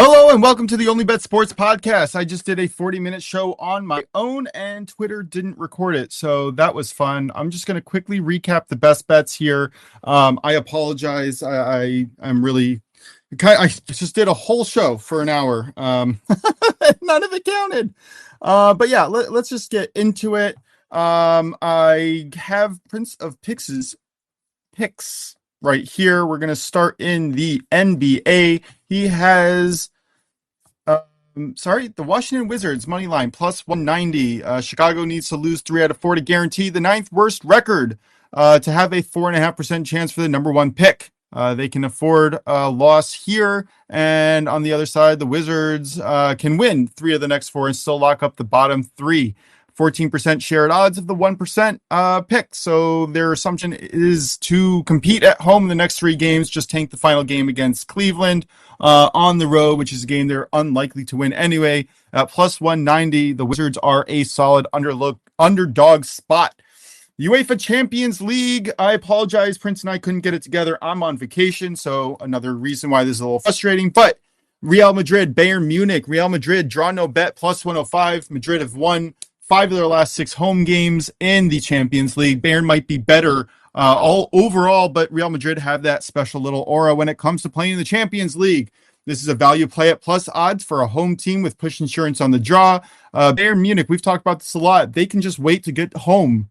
Hello and welcome to the OnlyBets Sports Podcast. I just did a 40-minute show on my own and Twitter didn't record it, so that was fun. I'm just going to quickly recap the best bets here. I apologize. I'm really... I just did a whole show for an hour. None of it counted. But yeah, let's just get into it. I have PrinceOfPicks picks right here. We're going to start in the NBA. He has, the Washington Wizards money line plus 190. Chicago needs to lose 3 out of 4 to guarantee the 9th worst record to have a 4.5% chance for the number 1 pick. They can afford a loss here. And on the other side, the Wizards can win 3 of the next 4 and still lock up the bottom 3. 14% shared odds of the 1% pick. So their assumption is to compete at home in the next 3 games, just tank the final game against Cleveland on the road, which is a game they're unlikely to win anyway. At plus 190, the Wizards are a solid underdog spot. UEFA Champions League. I apologize, Prince and I couldn't get it together. I'm on vacation, so another reason why this is a little frustrating. But Real Madrid, Bayern Munich, Real Madrid, draw no bet, plus 105. Madrid have won 5 of their last 6 home games in the Champions League. Bayern might be better all overall, but Real Madrid have that special little aura when it comes to playing in the Champions League. This is a value play at plus odds for a home team with push insurance on the draw. Bayern Munich, we've talked about this a lot. They can just wait to get home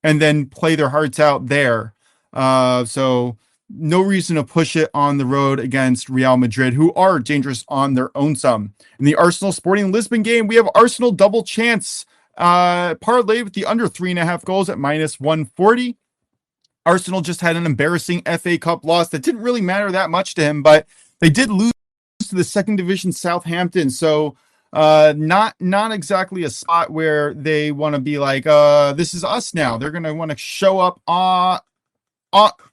and then play their hearts out there. So no reason to push it on the road against Real Madrid, who are dangerous on their own sum. In the Arsenal Sporting Lisbon game, we have Arsenal double chance parlay with the under 3.5 goals at minus 140. Arsenal just had an embarrassing FA Cup loss that didn't really matter that much to him, but they did lose to the second division Southampton. So not exactly a spot where they want to be like, this is us now. They're going to want to show up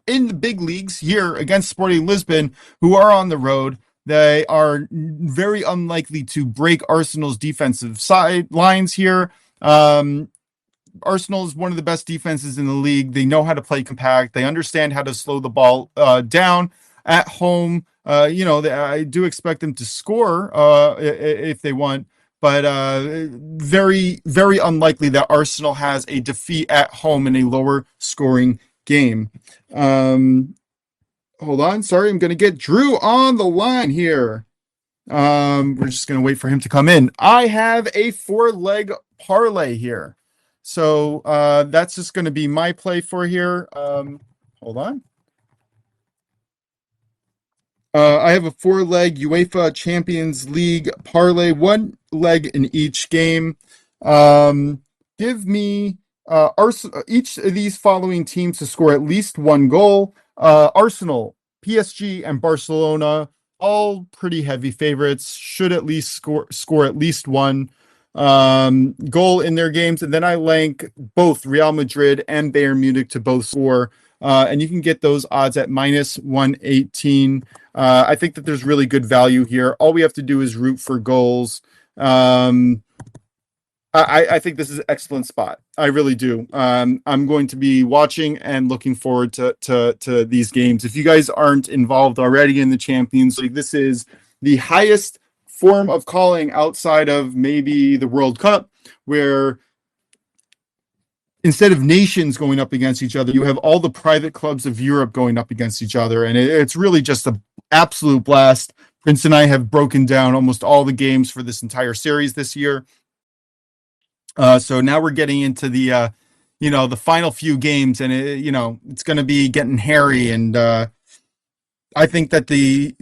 in the big leagues here against Sporting Lisbon, who are on the road. They are very unlikely to break Arsenal's defensive lines here. Arsenal is one of the best defenses in the league. They know how to play compact. They understand how to slow the ball down at home. I do expect them to score if they want, but very, very unlikely that Arsenal has a defeat at home in a lower scoring game. Hold on. Sorry, I'm going to get Drew on the line here. We're just going to wait for him to come in. I have a 4-leg parlay here. So that's just going to be my play for here. Hold on. I have a 4-leg UEFA Champions League parlay, 1 leg in each game. Give me each of these following teams to score at least 1 goal. Arsenal, PSG, and Barcelona, all pretty heavy favorites, should at least score at least 1 goal in their games. And then I rank both Real Madrid and Bayern Munich to both score. And you can get those odds at minus 118. I think that there's really good value here. All we have to do is root for goals. I think this is an excellent spot. I really do. I'm going to be watching and looking forward to these games. If you guys aren't involved already in the Champions League, this is the highest form of calling outside of maybe the World Cup, where instead of nations going up against each other, you have all the private clubs of Europe going up against each other. And it's really just an absolute blast. Prince and I have broken down almost all the games for this entire series this year. So now we're getting into the, the final few games, and it's going to be getting hairy. And I think that the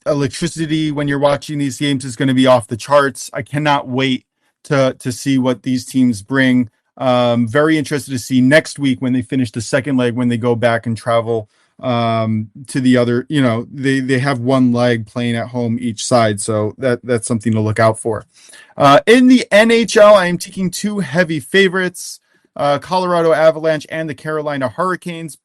electricity when you're watching these games is going to be off the charts. I cannot wait to see what these teams bring. Very interested to see next week when they finish the second leg, when they go back and travel to the other, they have 1 leg playing at home each side. So that's something to look out for. In the NHL, I am taking 2 heavy favorites, Colorado Avalanche and the Carolina Hurricanes.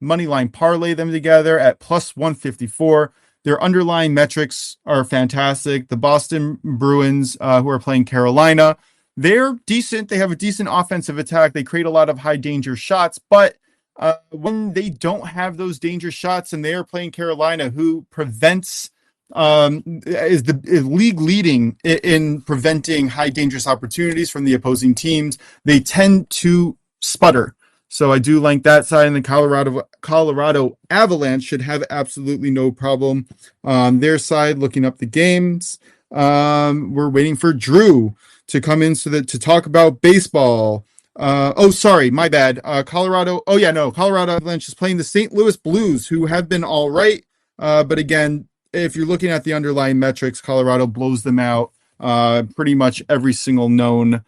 Moneyline parlay them together at plus 154. Their underlying metrics are fantastic. The Boston Bruins, who are playing Carolina, they're decent. They have a decent offensive attack. They create a lot of high danger shots, but when they don't have those danger shots and they are playing Carolina, who prevents is the league leading in preventing high dangerous opportunities from the opposing teams. They tend to sputter. So I do like that side, and the Colorado Avalanche should have absolutely no problem on their side. Looking up the games, we're waiting for Drew to come in to talk about baseball. Sorry, my bad. Colorado. Oh yeah, no, Colorado Avalanche is playing the St. Louis Blues, who have been all right, but again, if you're looking at the underlying metrics, Colorado blows them out. Pretty much every single known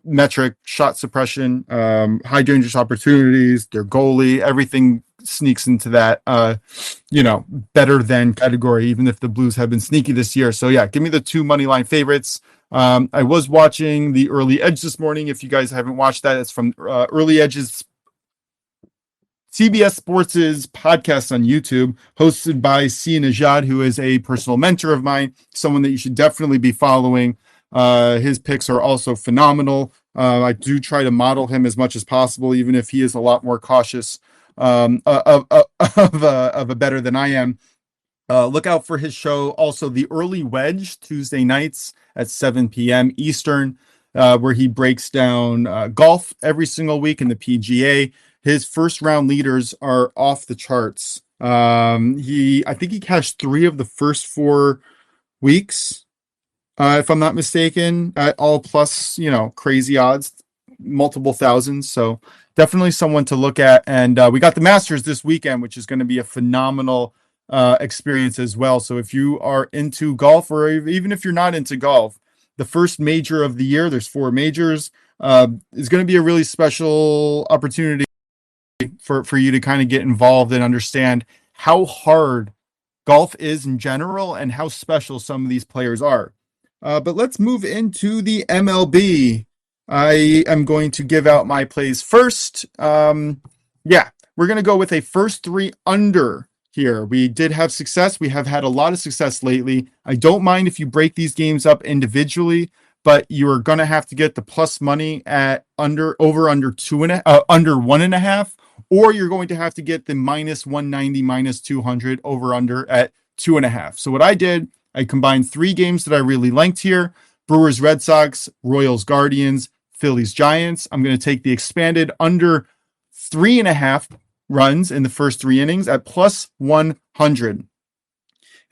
metric, shot suppression, high dangerous opportunities, their goalie, everything sneaks into that, better than category, even if the Blues have been sneaky this year. So yeah, give me the 2 money line favorites. I was watching the Early Edge this morning. If you guys haven't watched that, it's from Early Edge's CBS Sports' podcast on YouTube, hosted by Sia Najad, who is a personal mentor of mine, someone that you should definitely be following. His picks are also phenomenal. I do try to model him as much as possible, even if he is a lot more cautious of a better than I am. Look out for his show. Also, the Early Wedge, Tuesday nights at 7 p.m. Eastern, where he breaks down golf every single week in the PGA. His first round leaders are off the charts. I think he cashed 3 of the first 4 weeks, if I'm not mistaken, at all plus, crazy odds, multiple thousands. So definitely someone to look at. And we got the Masters this weekend, which is going to be a phenomenal experience as well. So if you are into golf, or even if you're not into golf, the first major of the year, there's 4 majors, is going to be a really special opportunity for you to kind of get involved and understand how hard golf is in general and how special some of these players are. But let's move into the MLB. I am going to give out my plays first. We're going to go with a first 3 under here. We did have success. We have had a lot of success lately. I don't mind if you break these games up individually, but you are going to have to get the plus money at under 1.5, or you're going to have to get the minus 190, minus 200 over under at 2.5. So what I did, I combined 3 games that I really liked here: Brewers, Red Sox, Royals, Guardians, Phillies, Giants. I'm going to take the expanded under 3.5 runs in the first 3 innings at plus 100.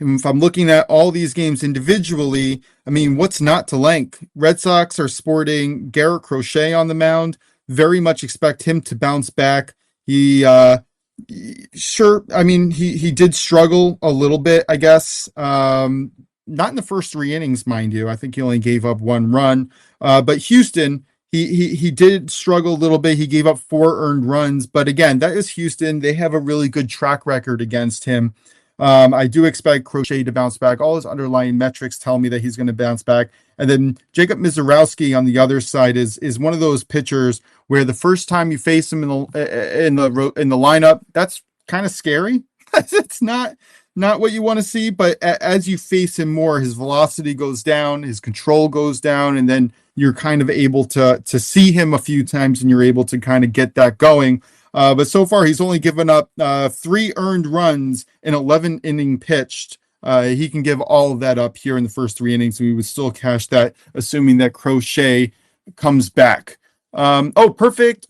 And if I'm looking at all these games individually, I mean, what's not to like? Red Sox are sporting Garrett Crochet on the mound. Very much expect him to bounce back. He did struggle a little bit, I guess. Not in the first 3 innings, mind you. I think he only gave up 1 run. But Houston, he did struggle a little bit. He gave up 4 earned runs. But again, that is Houston. They have a really good track record against him. I do expect Crochet to bounce back. All his underlying metrics tell me that he's going to bounce back. And then Jacob Misiorowski on the other side is one of those pitchers where the first time you face him in the lineup, that's kind of scary. It's not what you want to see. But as you face him more, his velocity goes down, his control goes down, and then you're kind of able to see him a few times, and you're able to kind of get that going. But so far, he's only given up 3 earned runs in 11 innings pitched. He can give all of that up here in the first 3 innings. We would still cash that, assuming that Crochet comes back. Perfect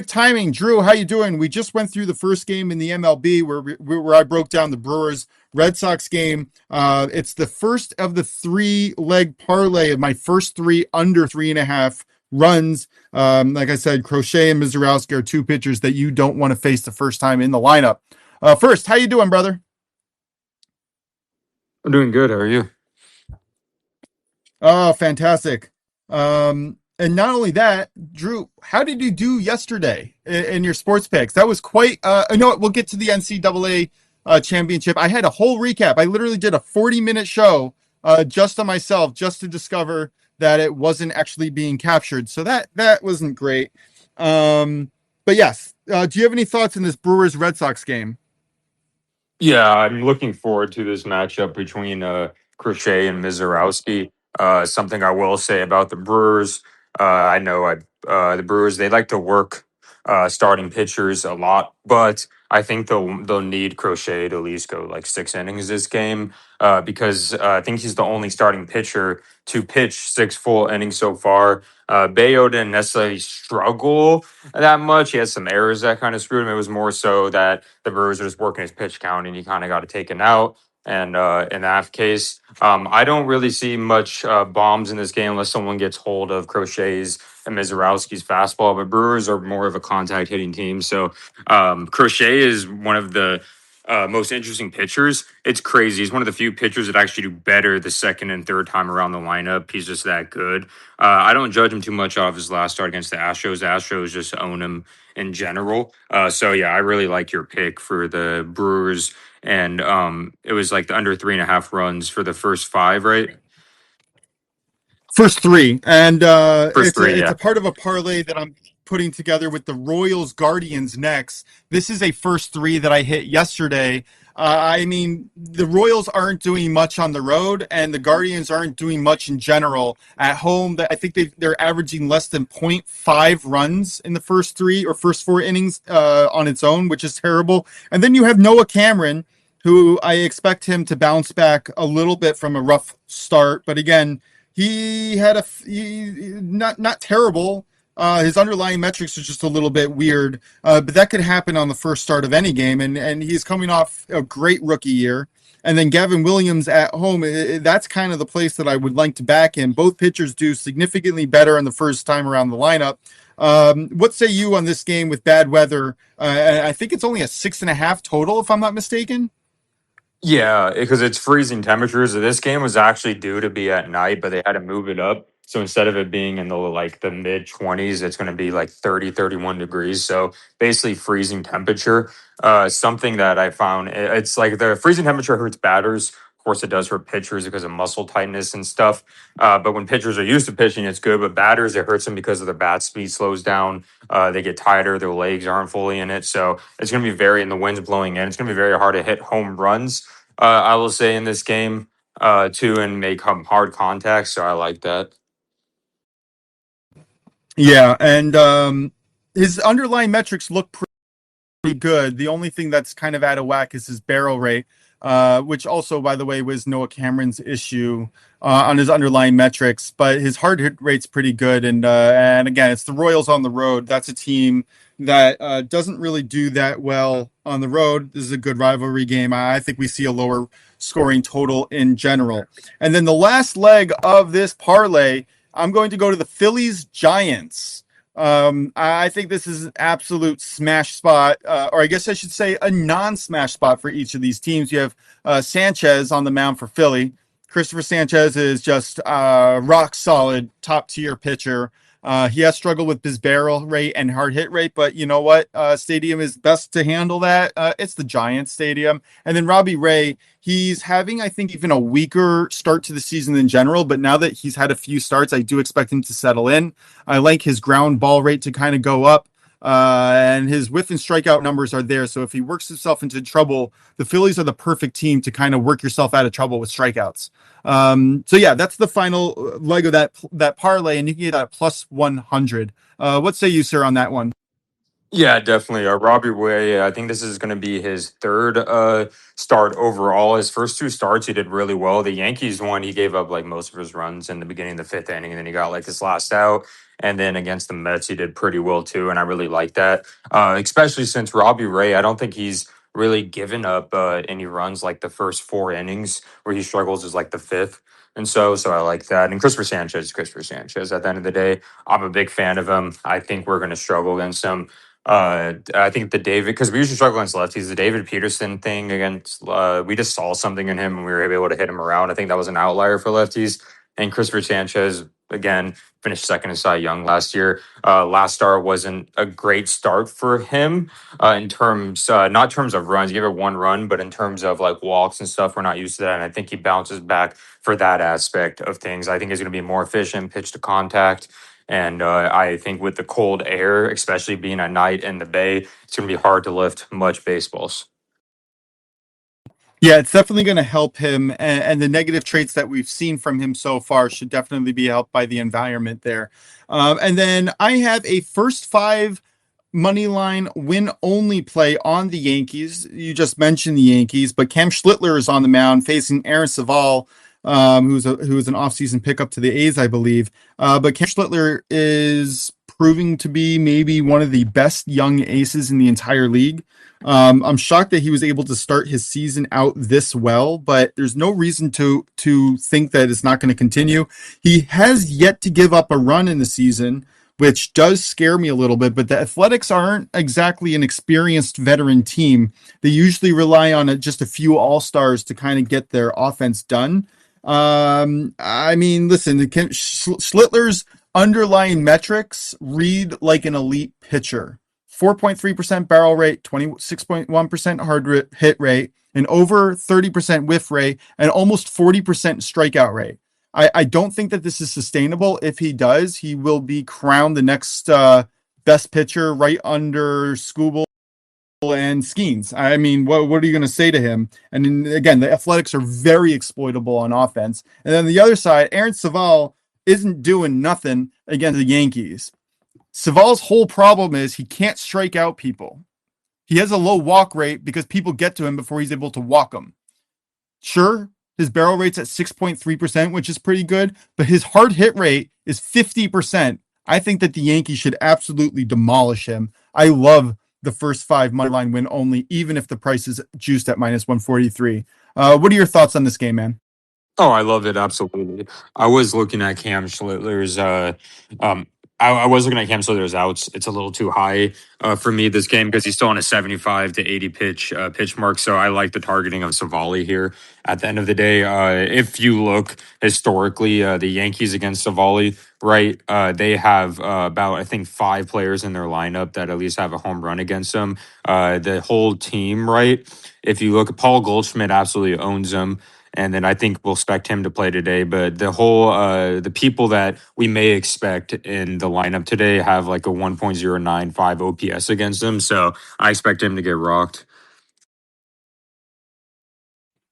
timing. Drew, how you doing? We just went through the first game in the MLB where I broke down the Brewers Red Sox game. It's the first of the 3-leg parlay of my first 3 under 3.5 runs. Like I said, Crochet and Misiorowski are 2 pitchers that you don't want to face the first time in the lineup. First, how you doing, brother? I'm doing good. How are you? Oh, fantastic. And not only that, Drew, how did you do yesterday in your sports picks? That was quite, we'll get to the NCAA championship. I had a whole recap. I literally did a 40-minute show just on myself, just to discover that it wasn't actually being captured. So that wasn't great. But yes, do you have any thoughts on this Brewers Red Sox game? Yeah, I'm looking forward to this matchup between Crochet and Misiorowski. Something I will say about the Brewers, the Brewers, they like to work starting pitchers a lot, but I think they'll need Crochet to at least go like 6 innings this game, because I think he's the only starting pitcher to pitch 6 full innings so far. Bayo didn't necessarily struggle that much. He had some errors that kind of screwed him. It was more so that the Brewers were just working his pitch count, and he kind of got it taken out. And in that case, I don't really see much bombs in this game unless someone gets hold of Crochet's and Mizorowski's fastball. But Brewers are more of a contact hitting team, so Crochet is one of the most interesting pitchers. It's crazy. He's one of the few pitchers that actually do better the second and third time around the lineup. He's just that good. I don't judge him too much off his last start against the Astros. The Astros just own him in general. So yeah, I really like your pick for the Brewers. And it was like the under 3.5 runs for the first five, right? First three, and First three, it's yeah. a part of a parlay that I'm putting together with the Royals Guardians next. This is a first three that I hit yesterday. I mean, the Royals aren't doing much on the road, and the Guardians aren't doing much in general at home. I think they're averaging less than 0.5 runs in the first three or first 4 innings on its own, which is terrible. And then you have Noah Cameron, who I expect him to bounce back a little bit from a rough start, but again, he had not terrible. His underlying metrics are just a little bit weird, but that could happen on the first start of any game. And he's coming off a great rookie year. And then Gavin Williams at home, that's kind of the place that I would like to back him. Both pitchers do significantly better in the first time around the lineup. What say you on this game with bad weather? I think it's only a 6.5 total, if I'm not mistaken. Yeah, because it's freezing temperatures. This game was actually due to be at night, but they had to move it up. So instead of it being in the mid 20s, it's going to be like 30, 31 degrees. So basically freezing temperature. Something that I found, it's like the freezing temperature hurts batters. Of course, it does hurt pitchers because of muscle tightness and stuff. But when pitchers are used to pitching, it's good. But batters, it hurts them because of their bat speed slows down. They get tighter. Their legs aren't fully in it. So it's going to be and the wind's blowing in. It's going to be very hard to hit home runs, I will say, in this game, too, and make hard contact. So I like that. Yeah, and his underlying metrics look pretty good. The only thing that's kind of out of whack is his barrel rate, which also, by the way, was Noah Cameron's issue on his underlying metrics. But his hard hit rate's pretty good, and again, it's the Royals on the road. That's a team that doesn't really do that well on the road. This is a good rivalry game. I think we see a lower scoring total in general. And then the last leg of this parlay, I'm going to go to the Phillies Giants. I think this is an absolute smash spot, or I guess I should say a non-smash spot for each of these teams. You have Sanchez on the mound for Philly. Christopher Sanchez is just rock solid, top tier pitcher. He has struggled with his barrel rate and hard hit rate, but you know what? Stadium is best to handle that. It's the Giants Stadium. And then Robbie Ray, he's having, I think, even a weaker start to the season in general, but now that he's had a few starts, I do expect him to settle in. I like his ground ball rate to kind of go up. And his whiff and strikeout numbers are there. So if he works himself into trouble, the Phillies are the perfect team to kind of work yourself out of trouble with strikeouts. So yeah, that's the final leg of that parlay, and you can get that plus 100. What say you, sir, on that one? Yeah, definitely. Robbie Way, I think this is going to be his third start overall. His first two starts, he did really well. The Yankees one, he gave up like most of his runs in the beginning of the fifth inning, and then he got like his last out. And then against the Mets, he did pretty well too, and I really like that. Especially since Robbie Ray, I don't think he's really given up any runs like the first 4 innings. Where he struggles is like the fifth. And so I like that. And Christopher Sanchez, at the end of the day, I'm a big fan of him. I think we're going to struggle against him. I think the David, because we usually struggle against lefties, the David Peterson thing against, we just saw something in him and we were able to hit him around. I think that was an outlier for lefties. And Christopher Sanchez, again, finished second in Cy Young last year. Last start wasn't a great start for him in terms, not terms of runs. He gave it 1 run, but in terms of like walks and stuff, we're not used to that. And I think he bounces back for that aspect of things. I think he's going to be more efficient, pitch to contact. And I think with the cold air, especially being at night in the Bay, it's going to be hard to lift much baseballs. Yeah, it's definitely going to help him, and the negative traits that we've seen from him so far should definitely be helped by the environment there. And then I have a first five money line win only play on the Yankees. You just mentioned the Yankees, but Cam Schlittler is on the mound facing Aaron Saval, who's an offseason pickup to the A's, I believe. But Cam Schlittler is proving to be maybe one of the best young aces in the entire league. I'm shocked that he was able to start his season out this well, but there's no reason to think that it's not going to continue. He has yet to give up a run in the season, which does scare me a little bit, but the Athletics aren't exactly an experienced veteran team. They usually rely on just a few all-stars to kind of get their offense done. I mean, listen, Schlittler's underlying metrics read like an elite pitcher. 4.3% barrel rate, 26.1% hard hit rate, and over 30% whiff rate, and almost 40% strikeout rate. I don't think that this is sustainable. If he does, he will be crowned the next best pitcher right under Skubal and Skeens. I mean, what are you going to say to him? And then, again, the Athletics are very exploitable on offense. And then the other side, Aaron Saval isn't doing nothing against the Yankees. Saval's whole problem is he can't strike out people. He has a low walk rate because people get to him before he's able to walk them. Sure, his barrel rate's at 6.3%, which is pretty good, but his hard hit rate is 50%. I think that the Yankees should absolutely demolish him. I love the first 5 money line win only, even if the price is juiced at minus 143. What are your thoughts on this game, man? Oh, I love it. Absolutely. I was looking at Cam Schlittler's. I was looking at Cam Schlittler's outs. It's a little too high for me this game because he's still on a 75 to 80 pitch mark. So I like the targeting of Savali here. At the end of the day, if you look historically, the Yankees against Savali, right? They have about, I think, 5 players in their lineup that at least have a home run against them. The whole team, right? If you look at Paul Goldschmidt, absolutely owns them. And then I think we'll expect him to play today. But the whole, the people that we may expect in the lineup today have like a 1.095 OPS against them. So I expect him to get rocked.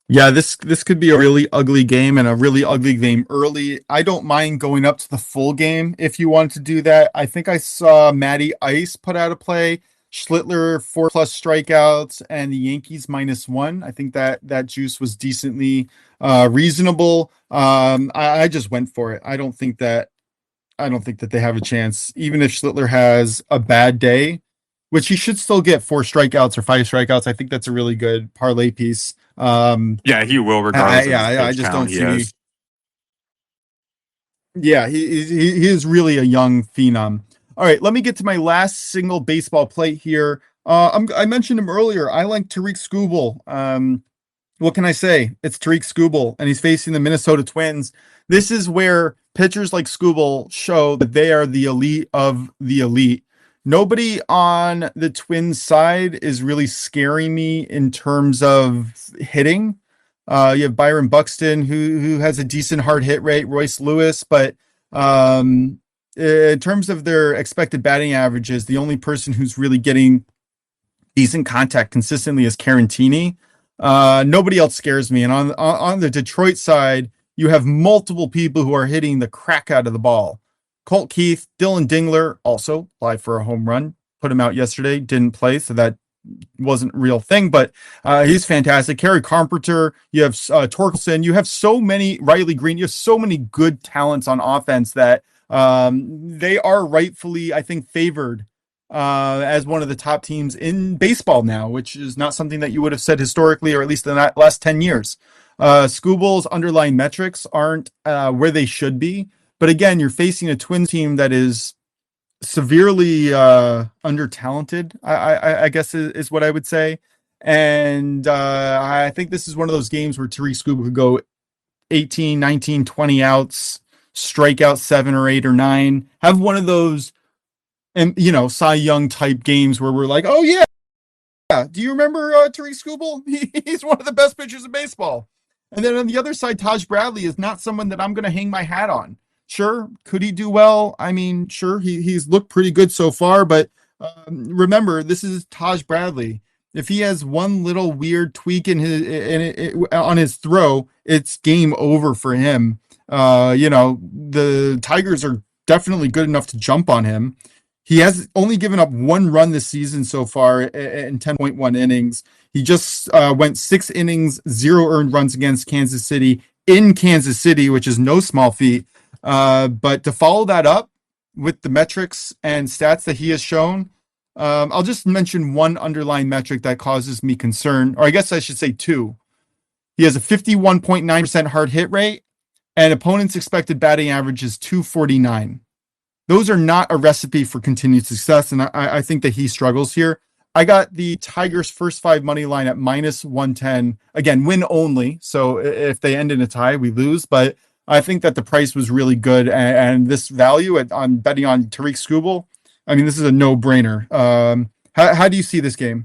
Yeah, this could be a really ugly game and a really ugly game early. I don't mind going up to the full game if you want to do that. I think I saw Matty Ice put out a play. Schlittler 4+ strikeouts and the Yankees -1. I think that juice was decently reasonable. I just went for it. I don't think that they have a chance, even if Schlittler has a bad day, which he should still get 4 strikeouts or 5 strikeouts. I think that's a really good parlay piece. Yeah, he will, regardless of his I pitch just count don't he see. has. Yeah, he is really a young phenom. All right, let me get to my last single baseball play here. I mentioned him earlier. I like Tariq Skubal. What can I say? It's Tariq Skubal, and he's facing the Minnesota Twins. This is where pitchers like Skubal show that they are the elite of the elite. Nobody on the Twins side is really scaring me in terms of hitting. You have Byron Buxton, who has a decent hard hit rate, Royce Lewis, but in terms of their expected batting averages, the only person who's really getting decent contact consistently is Carantini. Nobody else scares me. And on the Detroit side, you have multiple people who are hitting the crap out of the ball. Colt Keith, Dylan Dingler also applied for a home run. Put him out yesterday, didn't play, so that wasn't a real thing, but he's fantastic. Kerry Carpenter, you have Torkelson, you have so many, Riley Green, you have so many good talents on offense that they are rightfully, I think, favored as one of the top teams in baseball now, which is not something that you would have said historically, or at least in the last 10 years. Skubal's underlying metrics aren't where they should be. But again, you're facing a Twins team that is severely under talented, I guess is what I would say. And I think this is one of those games where Tariq Skubal could go 18, 19, 20 outs, strike out 7 or 8 or 9, have one of those, and Cy Young type games where we're like, oh yeah, do you remember Tariq Skubal? He's one of the best pitchers in baseball. And then on the other side, Taj Bradley is not someone that I'm going to hang my hat on. Sure, could he do well? I mean, sure, he's looked pretty good so far, but remember, this is Taj Bradley. If he has one little weird tweak on his throw, it's game over for him. The Tigers are definitely good enough to jump on him. He has only given up one run this season so far in 10.1 innings. He just went 6 innings, 0 earned runs against Kansas City in Kansas City, which is no small feat. But to follow that up with the metrics and stats that he has shown, I'll just mention one underlying metric that causes me concern, or I guess I should say two. He has a 51.9% hard hit rate, and opponents' expected batting average is 249. Those are not a recipe for continued success, and I think that he struggles here. I got the Tigers' first 5 money line at -110. Again, win only. So if they end in a tie, we lose. But I think that the price was really good, and this value on betting on Tariq Skubal, I mean, this is a no-brainer. How do you see this game?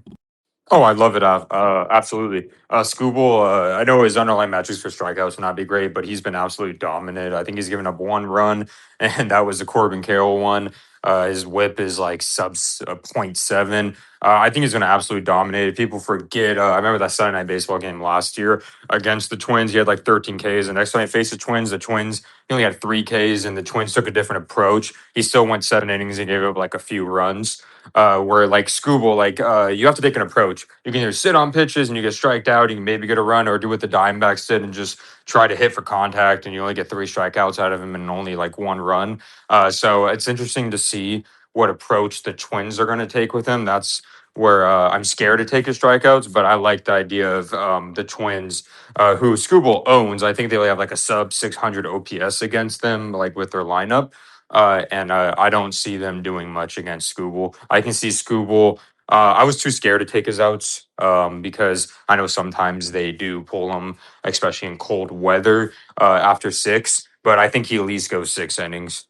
Oh, I love it. Absolutely. Skubal, I know his underlying metrics for strikeouts will not be great, but he's been absolutely dominant. I think he's given up 1 run, and that was the Corbin Carroll one. His whip is like sub .7. I think he's going to absolutely dominate. If people forget, I remember that Sunday Night Baseball game last year against the Twins. He had like 13 Ks. The next time he faced the Twins, he only had 3 Ks, and the Twins took a different approach. He still went 7 innings and gave up like a few runs. Where like Scooble, you have to take an approach. You can either sit on pitches and you get striked out, you can maybe get a run, or do what the Diamondbacks did and just try to hit for contact, and you only get 3 strikeouts out of him and only like 1 run. So it's interesting to see what approach the Twins are going to take with him. That's where I'm scared to take his strikeouts, but I like the idea of the Twins, who Scooble owns. I think they only have like a sub 600 OPS against them, like with their lineup. And I don't see them doing much against Scooble. I can see Scooble. I was too scared to take his outs because I know sometimes they do pull them, especially in cold weather after 6. But I think he at least goes 6 innings.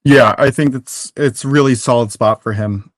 Yeah, I think it's really solid spot for him.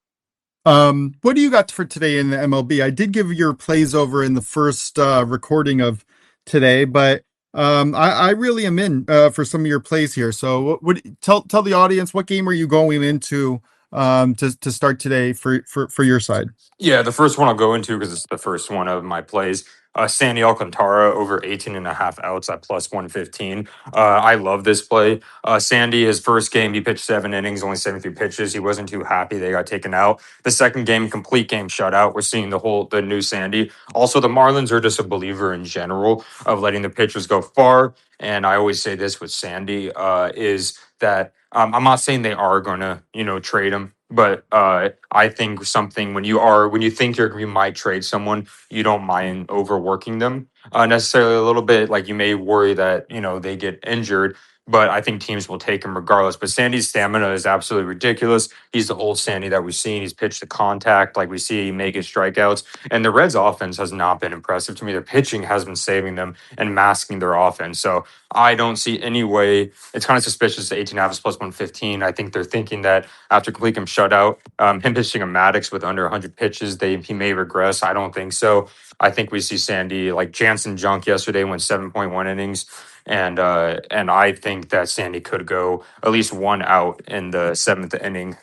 What do you got for today in the MLB? I did give your plays over in the first recording of today, but I really am in for some of your plays here. So tell the audience, what game are you going into to start today for your side? Yeah, the first one I'll go into because it's the first one of my plays. Sandy Alcantara over 18.5 outs at +115. I love this play. Sandy, his first game, he pitched 7 innings, only 73 pitches. He wasn't too happy. They got taken out. The second game, complete game shutout. We're seeing the new Sandy. Also, the Marlins are just a believer in general of letting the pitchers go far. And I always say this with Sandy is that I'm not saying they are going to, trade him, but I think something when you think you might trade someone, you don't mind overworking them necessarily a little bit. Like you may worry that they get injured, but I think teams will take him regardless. But Sandy's stamina is absolutely ridiculous. He's the old Sandy that we've seen. He's pitched to contact, like we see him make his strikeouts. And the Reds' offense has not been impressive to me. Their pitching has been saving them and masking their offense. So I don't see any way. It's kind of suspicious that 18 halves +115. I think they're thinking that after complete game shutout, him pitching a Maddox with under 100 pitches, he may regress. I don't think so. I think we see Sandy like Jansen Junk yesterday went 7.1 innings. And I think that Sandy could go at least 1 out in the 7th inning.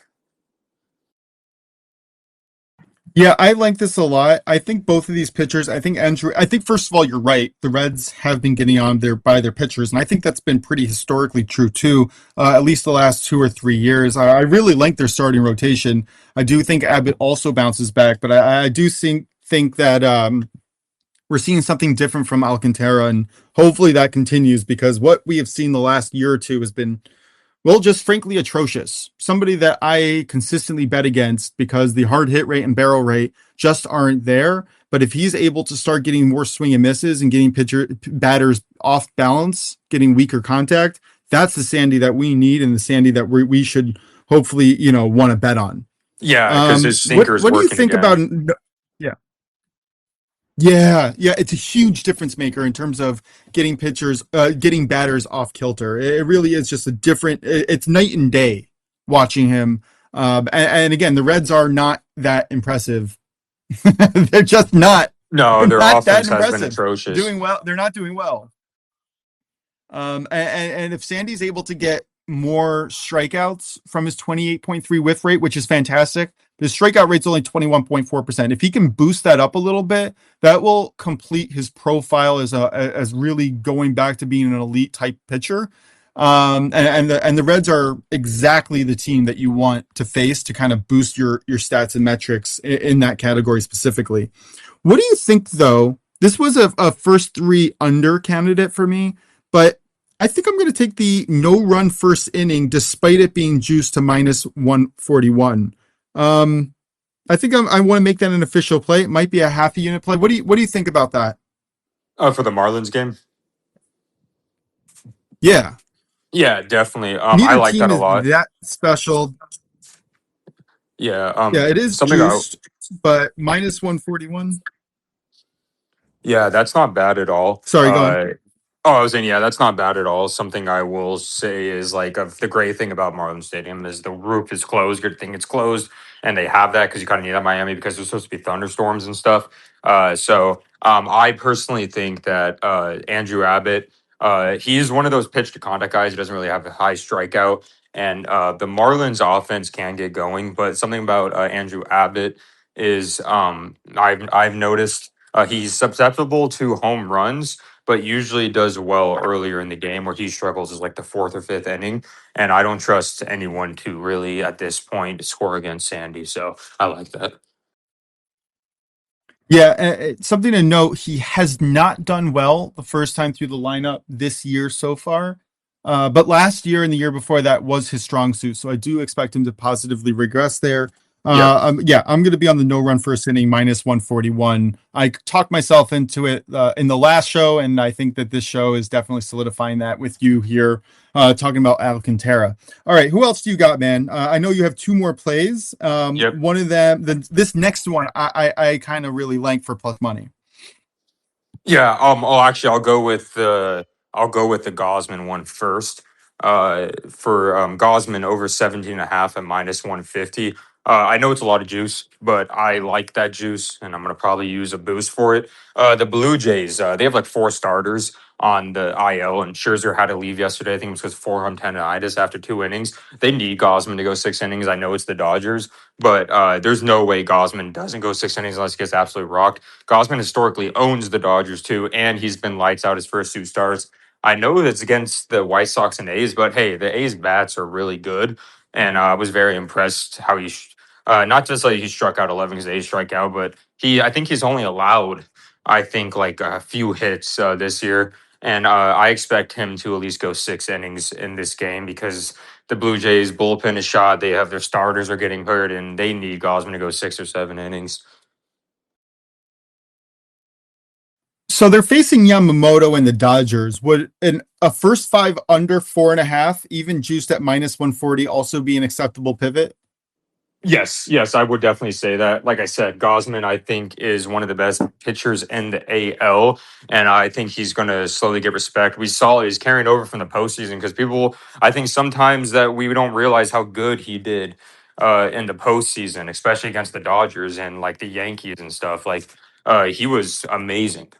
Yeah, I like this a lot. I think both of these pitchers, I think first of all, you're right. The Reds have been getting on by their pitchers, and I think that's been pretty historically true too, at least the last 2 or 3 years. I really like their starting rotation. I do think Abbott also bounces back, but I do think that we're seeing something different from Alcantara, and hopefully that continues because what we have seen the last year or two has been, well, just frankly atrocious. Somebody that I consistently bet against because the hard hit rate and barrel rate just aren't there. But if he's able to start getting more swing and misses and getting batters off balance, getting weaker contact, that's the Sandy that we need and the Sandy that we should hopefully, want to bet on. Yeah, because his sinker is what do you working think again. about? Yeah, it's a huge difference maker in terms of getting getting batters off kilter. It really is just it's night and day watching him. And again, the Reds are not that impressive. They're just not. No, They're their not that offense has been impressive. atrocious. Doing well. They're not doing well. And if Sandy's able to get more strikeouts from his 28.3 whiff rate, which is fantastic. The strikeout rate's only 21.4%. If he can boost that up a little bit, that will complete his profile as really going back to being an elite type pitcher. And the Reds are exactly the team that you want to face to kind of boost your stats and metrics in that category specifically. What do you think, though? This was a first three under candidate for me, but I think I'm going to take the no run first inning despite it being juiced to minus 141. I think I want to make that an official play. It might be a half a unit play. What do you think about that? For the Marlins game. Yeah, Yeah, definitely. I neither like that team a is lot. that special. Yeah. Yeah, it is Something I juiced, but minus 141. Yeah, that's not bad at all. Sorry, go on. I was saying, yeah, that's not bad at all. Something I will say is like of the great thing about Marlins Stadium is the roof is closed. Good thing it's closed, and they have that because you kind of need that in Miami because there's supposed to be thunderstorms and stuff. I personally think that Andrew Abbott, he's one of those pitch to contact guys who doesn't really have a high strikeout, and the Marlins offense can get going. But something about Andrew Abbott is I've noticed. He's susceptible to home runs, but usually does well earlier in the game where he struggles is like the fourth or fifth inning. And I don't trust anyone to really at this point score against Sandy. So I like that. Yeah, something to note, he has not done well the first time through the lineup this year so far. But last year and the year before that was his strong suit. So I do expect him to positively regress there. Yeah. Yeah, I'm going to be on the no run first inning minus 141. I talked myself into it in the last show, and I think that this show is definitely solidifying that with you here talking about Alcantara. All right, who else do you got, man? I know you have two more plays. Yep. One of them, this next one, I kind of really like for plus money. Yeah. Actually, I'll go with the Gosman one first. For Gosman over 17 and a half at minus 150. I know it's a lot of juice, but I like that juice, and I'm gonna probably use a boost for it. The Blue Jays, they have like four starters on the IL, and Scherzer had to leave yesterday. I think it was because forearm tendonitis after two innings. They need Gosman to go six innings. I know it's the Dodgers, but there's no way Gosman doesn't go six innings unless he gets absolutely rocked. Gosman historically owns the Dodgers too, and he's been lights out his first two starts. I know that's against the White Sox and A's, but hey, the A's bats are really good, and I was very impressed how not just like he struck out 11 because the A's strike out, but I think he's only allowed, I think, like a few hits this year, and I expect him to at least go six innings in this game because the Blue Jays bullpen is shot. They have their starters are getting hurt, and they need Gosman to go 6 or 7 innings. So they're facing Yamamoto and the Dodgers. Would a first five under 4.5, even juiced at minus 140, also be an acceptable pivot? Yes, I would definitely say that. Like I said, Gosman, I think, is one of the best pitchers in the AL, and I think he's going to slowly get respect. We saw he's carrying over from the postseason because people, I think sometimes that we don't realize how good he did in the postseason, especially against the Dodgers and like the Yankees and stuff. Like he was amazing.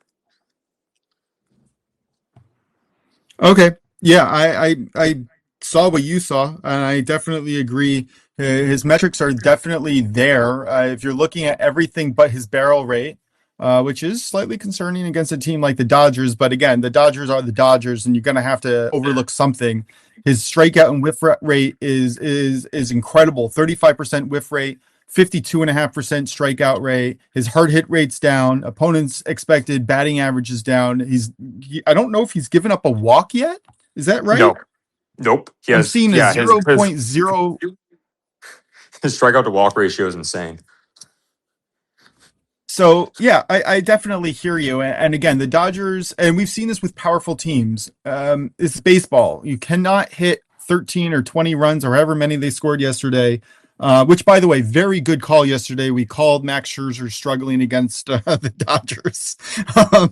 Okay. Yeah, I saw what you saw, and I definitely agree. His metrics are definitely there. If you're looking at everything but his barrel rate, which is slightly concerning against a team like the Dodgers, but again, the Dodgers are the Dodgers, and you're going to have to overlook something. His strikeout and whiff rate is incredible. 35% whiff rate, 52.5% strikeout rate. His hard hit rate's down. Opponents' expected batting average is down. I don't know if he's given up a walk yet. Is that right? No, nope. He I'm has seeing a yeah. zero His point zero. his strikeout to walk ratio is insane. So yeah, I definitely hear you. And again, the Dodgers, and we've seen this with powerful teams. It's baseball. You cannot hit 13 or 20 runs or however many they scored yesterday. Which, by the way, very good call yesterday. We called Max Scherzer struggling against the Dodgers.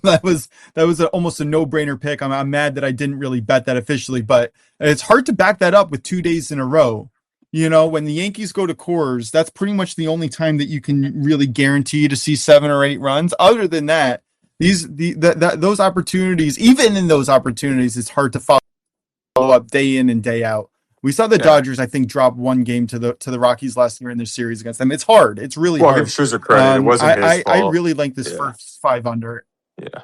That was almost a no-brainer pick. I'm mad that I didn't really bet that officially, but it's hard to back that up with 2 days in a row. You know, when the Yankees go to Coors, that's pretty much the only time that you can really guarantee to see 7 or 8 runs. Other than that, those opportunities, even in those opportunities, it's hard to follow up day in and day out. We saw the Yeah. Dodgers, I think, drop one game to the Rockies last year in their series against them. It's hard. It's really Well, hard. give Scherzer credit. It wasn't his I fault. really like this Yeah. first five under. Yeah.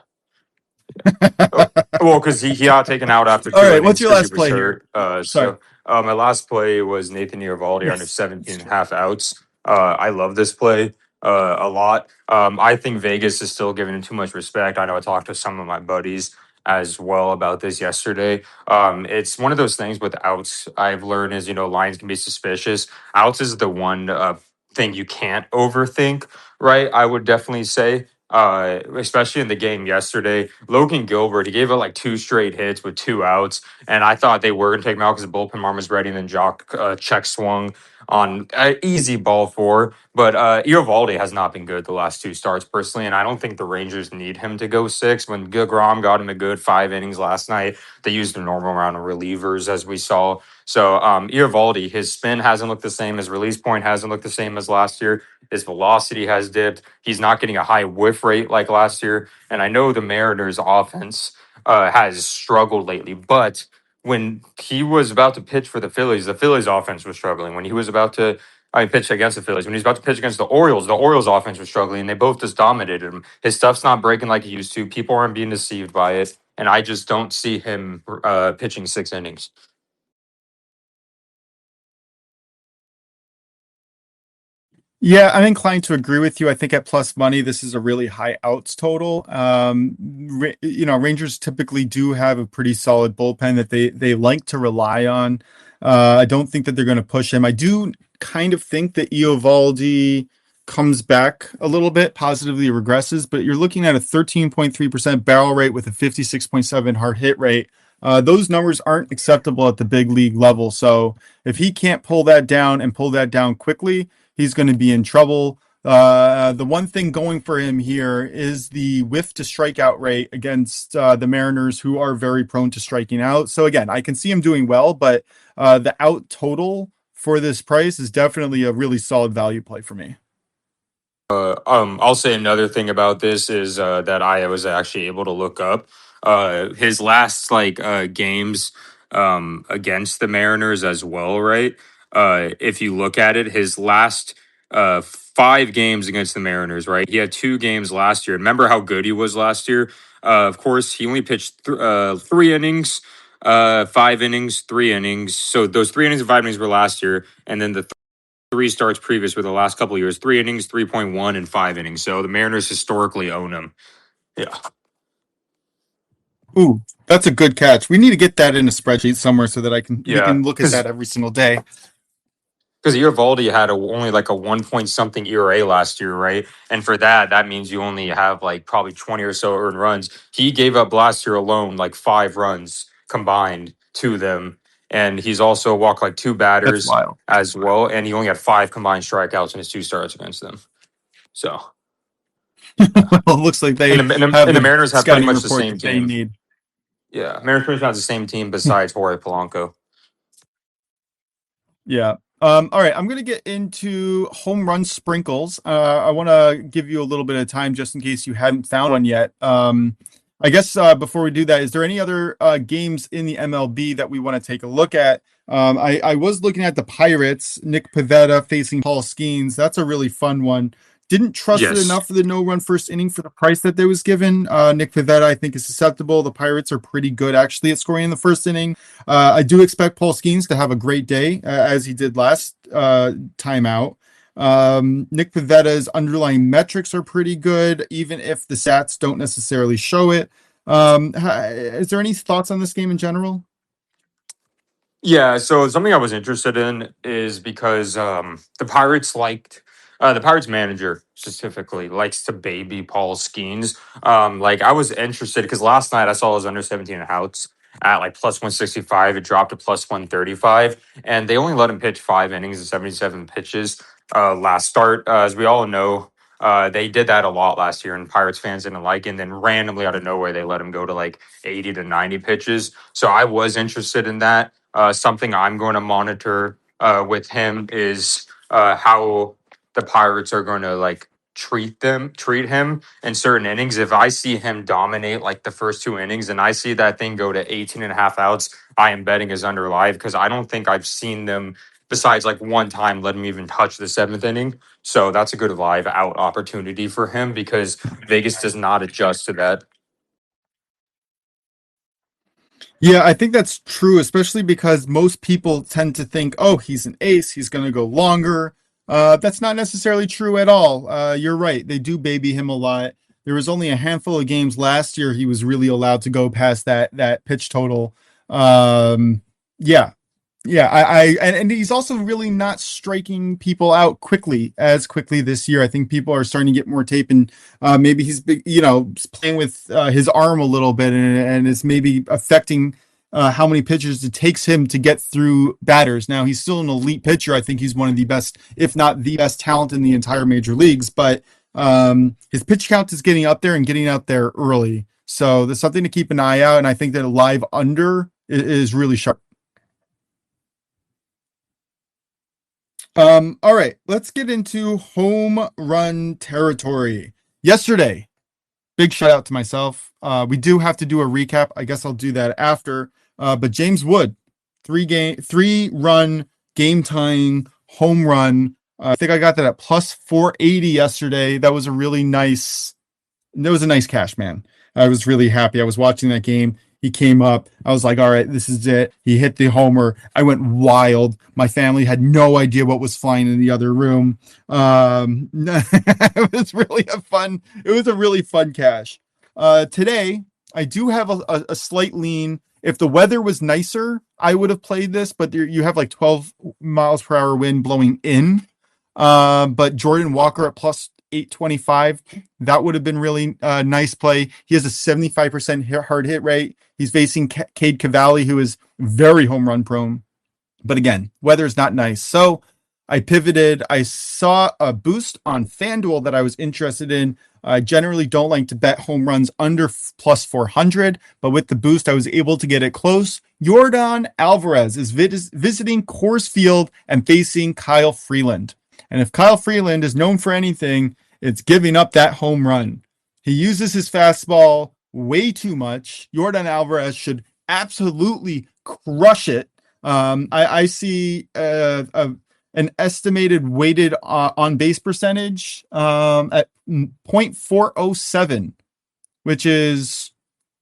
Oh, well, because he got taken out after All two right, what's innings your because he last was play here? hurt. Sorry. My last play was Nathan Eovaldi under Yes. 17 and a half outs. I love this play a lot. I think Vegas is still giving him too much respect. I know I talked to some of my buddies as well about this yesterday. It's one of those things with outs I've learned is, lines can be suspicious. Outs is the one thing you can't overthink, right? I would definitely say especially in the game yesterday. Logan Gilbert, he gave up like two straight hits with two outs, and I thought they were going to take him out because the bullpen arm was ready, and then Jock check swung on easy ball four. But Eovaldi has not been good the last two starts, personally, and I don't think the Rangers need him to go six. When Grom got him a good 5 innings last night, they used a normal round of relievers, as we saw. So Eovaldi, his spin hasn't looked the same, his release point hasn't looked the same as last year. His velocity has dipped. He's not getting a high whiff rate like last year. And I know the Mariners' offense has struggled lately, but when he was about to pitch for the Phillies' offense was struggling. When he was about to, pitch against the Phillies. When he was about to pitch against the Orioles' offense was struggling. And they both just dominated him. His stuff's not breaking like he used to. People aren't being deceived by it. And I just don't see him pitching 6 innings. Yeah, I'm inclined to agree with you. I think at plus money, this is a really high outs total. Rangers typically do have a pretty solid bullpen that they like to rely on. I don't think that they're going to push him. I do kind of think that Eovaldi comes back a little bit, positively regresses, but you're looking at a 13.3% barrel rate with a 56.7 hard hit rate. Those numbers aren't acceptable at the big league level. So if he can't pull that down and pull that down quickly, he's going to be in trouble. The one thing going for him here is the whiff to strikeout rate against the Mariners, who are very prone to striking out. So again, I can see him doing well, but the out total for this price is definitely a really solid value play for me. I'll say another thing about this is that I was actually able to look up his last games against the Mariners as well, right? If you look at it, his last 5 games against the Mariners, right? He had 2 games last year. Remember how good he was last year? Of course, he only pitched 3 innings, 5 innings, 3 innings. So those 3 innings and 5 innings were last year, and then the 3 starts previous with the last couple of years, 3 innings, 3.1, and 5 innings. So the Mariners historically own him. Yeah. Ooh, that's a good catch. We need to get that in a spreadsheet somewhere so that I can we Yeah. can look at that every single day. Because Eovaldi had only like a 1 point something ERA last year, right? And for that, that means you only have like probably 20 or so earned runs. He gave up last year alone like 5 runs combined to them. And he's also walked like 2 batters That's wild. as well. And he only had 5 combined strikeouts in his 2 starts against them. So, yeah. Well, it looks like And they the, and the, have and the the Mariners have pretty scouting much the report same that they team. need. Yeah, Mariners pretty much have the same team besides Jorge Polanco. Yeah. All right, I'm going to get into home run sprinkles. I want to give you a little bit of time just in case you hadn't found one yet. I guess before we do that, is there any other games in the MLB that we want to take a look at? I was looking at the Pirates, Nick Pivetta facing Paul Skeens. That's a really fun one. Didn't trust it Yes. enough for the no-run first inning for the price that there was given. Nick Pivetta, I think, is susceptible. The Pirates are pretty good, actually, at scoring in the first inning. I do expect Paul Skeens to have a great day, as he did last time out. Nick Pavetta's underlying metrics are pretty good, even if the stats don't necessarily show it. Is there any thoughts on this game in general? Yeah, so something I was interested in is because the Pirates manager specifically likes to baby Paul Skeens. I was interested because last night I saw his under 17 outs at like plus 165. It dropped to plus 135, and they only let him pitch 5 innings and 77 pitches last start. As we all know, they did that a lot last year, and Pirates fans didn't like it. And then randomly out of nowhere, they let him go to like 80 to 90 pitches. So I was interested in that. Something I'm going to monitor with him is how the Pirates are going to treat him in certain innings. If I see him dominate like the first 2 innings and I see that thing go to 18 and a half outs, I am betting his under live because I don't think I've seen them besides like one time let him even touch the 7th inning. So that's a good live out opportunity for him because Vegas does not adjust to that. Yeah, I think that's true, especially because most people tend to think, oh, he's an ace, he's going to go longer. That's not necessarily true at all. You're right. They do baby him a lot. There was only a handful of games last year he was really allowed to go past that pitch total. Um, yeah, yeah, and he's also really not striking people out as quickly this year. I think people are starting to get more tape, and maybe he's playing with his arm a little bit, and it's maybe affecting how many pitches it takes him to get through batters. Now he's still an elite pitcher. I think he's one of the best, if not the best, talent in the entire major leagues. But his pitch count is getting up there and getting out there early, so there's something to keep an eye out. And I think that a live under is really sharp. All right, let's get into home run territory. Yesterday, big shout out to myself. We do have to do a recap. I guess I'll do that after. But James Wood, 3 run game tying home run. I think I got that at plus 480 yesterday. That was a nice cash, man. I was really happy. I was watching that game. He came up. I was like, all right, this is it. He hit the homer. I went wild. My family had no idea what was flying in the other room. It was a really fun cash. Today, I do have a slight lean. If the weather was nicer, I would have played this, but you have like 12 miles per hour wind blowing in. But Jordan Walker at plus 825, that would have been really nice play. He has a 75% hard hit rate. He's facing Cade Cavalli, who is very home run prone. But again, weather is not nice. So I pivoted. I saw a boost on FanDuel that I was interested in. I generally don't like to bet home runs under plus 400, but with the boost, I was able to get it close. Yordan Alvarez is visiting Coors Field and facing Kyle Freeland. And if Kyle Freeland is known for anything, it's giving up that home run. He uses his fastball way too much. Yordan Alvarez should absolutely crush it. I see an estimated weighted on base percentage at 0.407, which is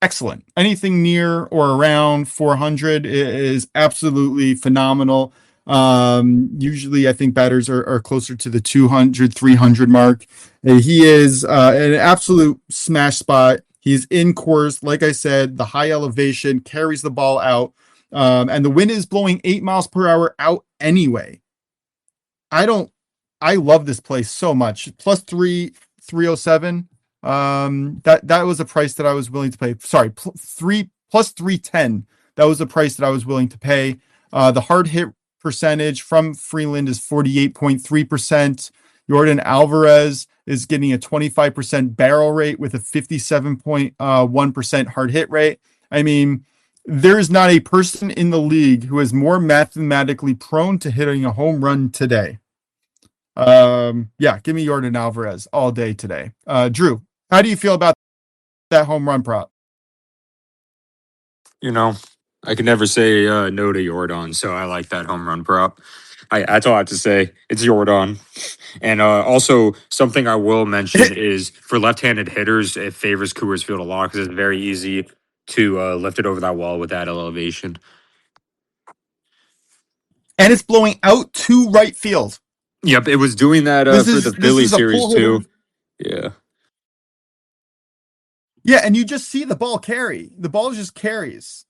excellent. Anything near or around 400 is absolutely phenomenal. Usually I think batters are closer to the 200, 300 mark. He is an absolute smash spot. He's in course. Like I said, the high elevation carries the ball out. And the wind is blowing 8 miles per hour out anyway. I love this place so much. Plus 307. That was a price that I was willing to pay. Sorry, plus 310. That was the price that I was willing to pay. The hard hit percentage from Freeland is 48.3%. Jordan Alvarez is getting a 25% barrel rate with a 57.1% hard hit rate. I mean, there's not a person in the league who is more mathematically prone to hitting a home run today. Yeah, give me Jordan Alvarez all day today. Drew, how do you feel about that home run prop? You know, I could never say no to Jordan, so I like that home run prop. That's all I have to say. It's Jordan. And also, something I will mention is for left-handed hitters, it favors Coors Field a lot because it's very easy to lift it over that wall with that elevation. And it's blowing out to right field. Yep, it was doing that for the This Philly is a series pull hitter. too. Yeah. Yeah, and you just see the ball carry. The ball just carries.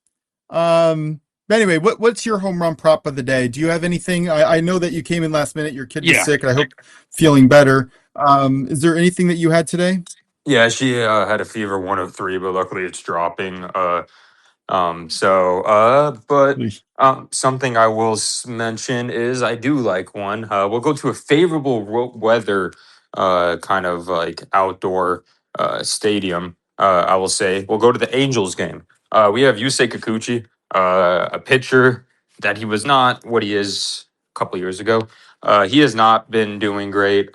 Anyway, what's your home run prop of the day? Do you have anything? I know that you came in last minute. Your kid was Yeah. sick. I hope feeling better. Is there anything that you had today? Yeah, she had a fever 103, but luckily it's dropping. But something I will mention is I do like one. We'll go to a favorable weather, kind of like outdoor stadium. I will say we'll go to the Angels game. We have Yusei Kikuchi, a pitcher that he was not what he is a couple years ago. He has not been doing great.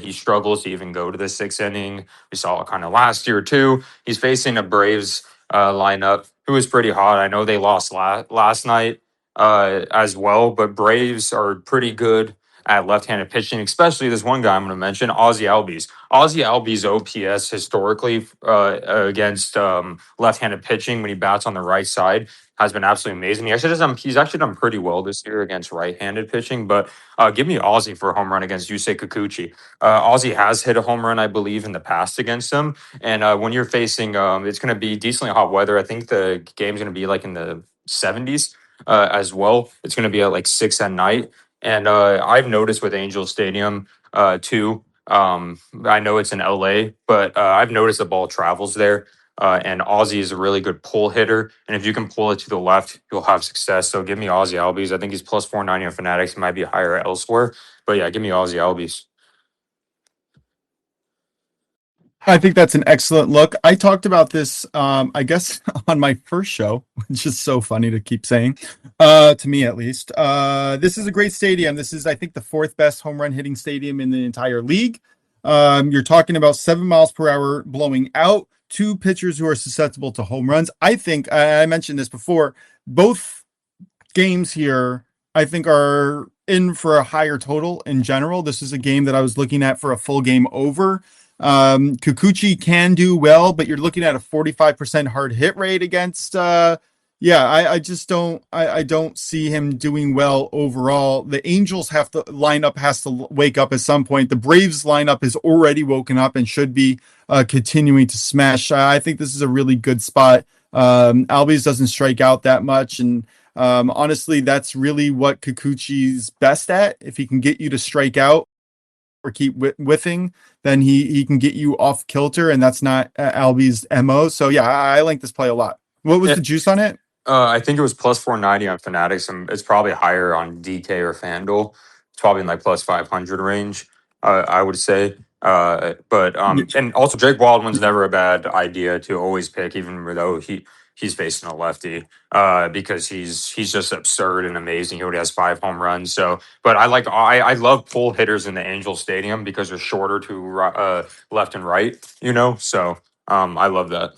He struggles to even go to the sixth inning. We saw it kind of last year too. He's facing a Braves lineup who was pretty hot. I know they lost last night as well, but Braves are pretty good at left-handed pitching, especially this one guy I'm going to mention, Ozzy Albies. Ozzy Albies' OPS historically against left-handed pitching when he bats on the right side has been absolutely amazing. He's actually done pretty well this year against right-handed pitching, but give me Ozzy for a home run against Yusei Kikuchi. Ozzy has hit a home run, I believe, in the past against him. And when you're facing, it's going to be decently hot weather. I think the game's going to be like in the 70s as well. It's going to be at like 6 at night. And I've noticed with Angel Stadium too. I know it's in LA, but I've noticed the ball travels there. And Ozzy is a really good pull hitter. And if you can pull it to the left, you'll have success. So give me Ozzy Albies. I think he's plus 490 on Fanatics. He might be higher elsewhere. But yeah, give me Ozzy Albies. I think that's an excellent look. I talked about this, I guess, on my first show, which is so funny to keep saying, to me at least. This is a great stadium. This is, I think, the fourth best home run hitting stadium in the entire league. You're talking about 7 miles per hour blowing out, 2 pitchers who are susceptible to home runs. I think, I mentioned this before, both games here, I think, are in for a higher total in general. This is a game that I was looking at for a full game over. Kikuchi can do well, but you're looking at a 45% hard hit rate against I just don't see him doing well overall. The Angels has to wake up at some point. The Braves lineup is already woken up and should be continuing to smash. I think this is a really good spot. Albies doesn't strike out that much, and honestly, that's really what Kikuchi's best at. If he can get you to strike out or keep whiffing, then he can get you off kilter, and that's not Albie's MO. So yeah, I like this play a lot. What was the juice on it? I think it was plus 490 on Fanatics, and it's probably higher on DK or FanDuel. It's probably in like plus 500 range, I would say. And also Jake Baldwin's never a bad idea to always pick, even though he's facing a lefty, because he's just absurd and amazing. He already has 5 home runs. So, but I love pull hitters in the Angel Stadium because they're shorter to left and right. So I love that.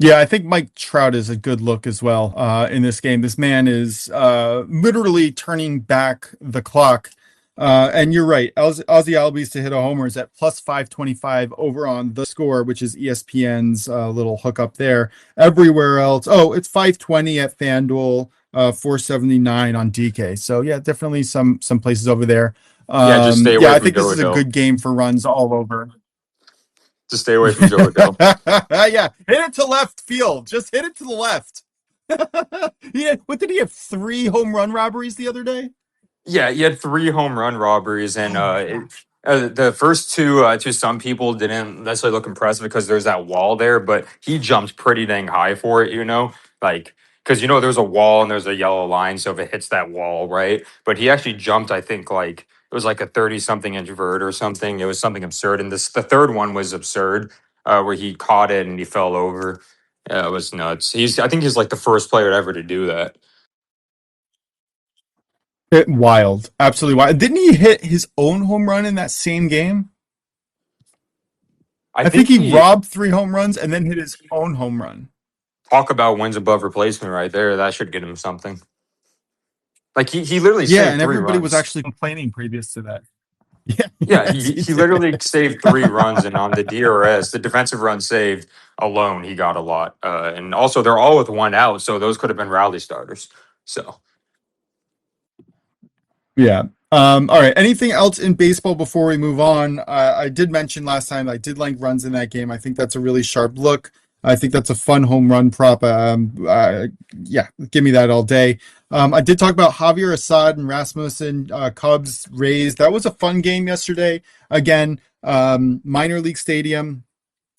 Yeah, I think Mike Trout is a good look as well in this game. This man is literally turning back the clock. And you're right. Ozzy Albies to hit a homer is at plus 525 over on The Score, which is ESPN's little hookup there. Everywhere else, it's 520 at FanDuel, 479 on DK. So yeah, definitely some places over there. Just stay away I from think Joe this is a Adele. good game for runs all over. Just stay away from Joe Adele. Yeah, hit it to left field. Just hit it to the left. What did he have? 3 home run robberies the other day? Yeah, he had 3 home run robberies, and the first 2 to some people didn't necessarily look impressive because there's that wall there, but he jumped pretty dang high for it, like because there's a wall and there's a yellow line, so if it hits that wall, right? But he actually jumped, I think, like it was like a 30-something inch vert or something. It was something absurd, and the third one was absurd, where he caught it and he fell over. It was nuts. I think he's like the first player ever to do that. Wild, absolutely wild. Didn't he hit his own home run in that same game? I I think think he he robbed 3 home runs and then hit his own home run. talk about wins above replacement right there. That should get him something. Like he literally Yeah, saved and 3 everybody was runs. actually complaining previous to that. Yeah, Yeah, yes, he he did. literally saved 3 runs, and on the DRS, the defensive run saved alone, he got a lot. And also, they're all with 1 out, so those could have been rally starters. So Yeah. All right. Anything else in baseball before we move on? I did mention last time I did like runs in that game. I think that's a really sharp look. I think that's a fun home run prop. Yeah, give me that all day. I did talk about Javier Assad and Rasmussen, Cubs, Rays. That was a fun game yesterday. Again, minor league stadium.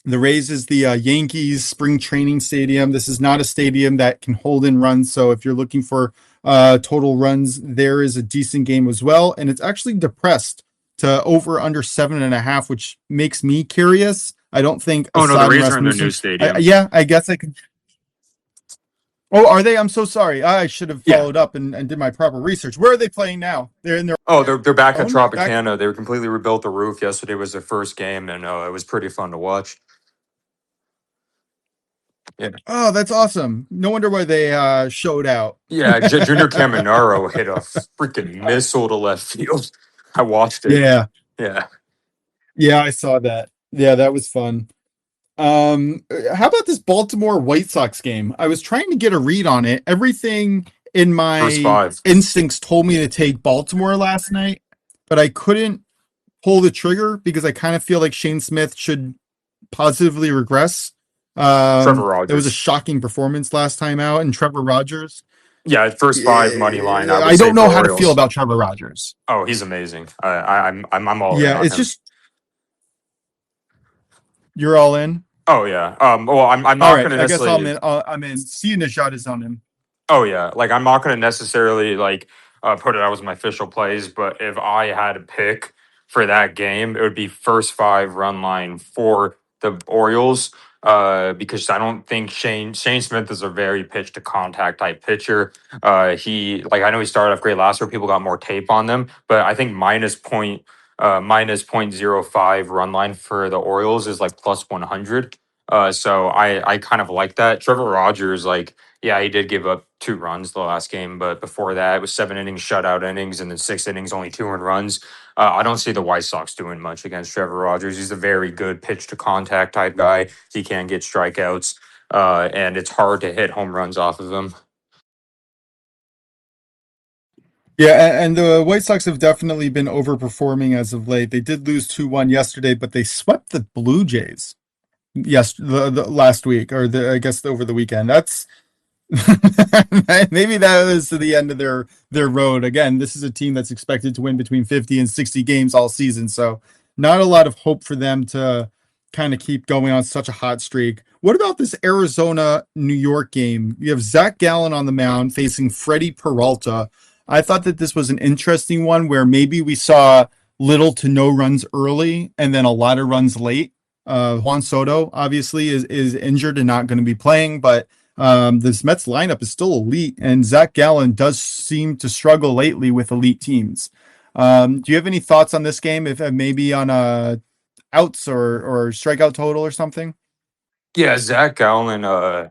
The Rays is the Yankees spring training stadium. This is not a stadium that can hold in runs. So if you're looking for total runs, there is a decent game as well. And it's actually depressed to over under 7.5, which makes me curious. I don't think oh no, the Assad and Rays are in their new Rasmussen. stadium. Yeah, I guess I could. Oh, are they? I'm so sorry. I should have Yeah. followed up and did my proper research. Where are they playing now? They're in their Oh, they're back at own back. Tropicana. They were completely rebuilt the roof. Yesterday was their first game, and it was pretty fun to watch. Yeah, Oh, that's awesome. No wonder why they showed out. yeah. Junior Caminero hit a freaking missile to left field. I watched it. Yeah. Yeah, Yeah, I saw that. Yeah, that was fun. How about this Baltimore White Sox game? I was trying to get a read on it. Everything in first my five. instincts told me to take Baltimore last night, but I couldn't pull the trigger because I kind of feel like Shane Smith should positively regress. Trevor There was a Rogers. shocking performance last time out, and Trevor Rogers. Yeah, first five money line. I would I say don't for know how to feel Orioles. about Trevor Rogers. Oh, he's amazing. I'm all in Yeah, on it's him. just you're all in. Oh yeah. Well, I'm All not right, going to I guess I'm necessarily. in. I'm in. See Najad is on him. Oh yeah, like I'm not going to necessarily put it out as my official plays, but if I had to pick for that game, it would be first five run line for the Orioles. Because I don't think Shane Smith is a very pitch to contact type pitcher. He I know he started off great last year. People got more tape on them, but I think minus 0.05 run line for the Orioles is like plus 100. So I kind of like that. Trevor Rogers yeah, he did give up 2 runs the last game, but before that, it was 7 innings, shutout innings, and then 6 innings, only 2 earned runs. I don't see the White Sox doing much against Trevor Rogers. He's a very good pitch to contact type guy. He can get strikeouts, and it's hard to hit home runs off of him. Yeah, and the White Sox have definitely been overperforming as of late. They did lose 2-1 yesterday, but they swept the Blue Jays the last week, or I guess over the weekend. That's maybe that was to the end of their road. Again, this is a team that's expected to win between 50 and 60 games all season, so not a lot of hope for them to kind of keep going on such a hot streak. What about this Arizona New York game? You have Zach Gallen on the mound facing Freddie Peralta. I thought that this was an interesting one where maybe we saw little to no runs early and then a lot of runs late. Juan Soto obviously is injured and not going to be playing, but this Mets lineup is still elite, and Zach Gallen does seem to struggle lately with elite teams. Do you have any thoughts on this game? If maybe on outs or strikeout total or something? Yeah, Zach Gallen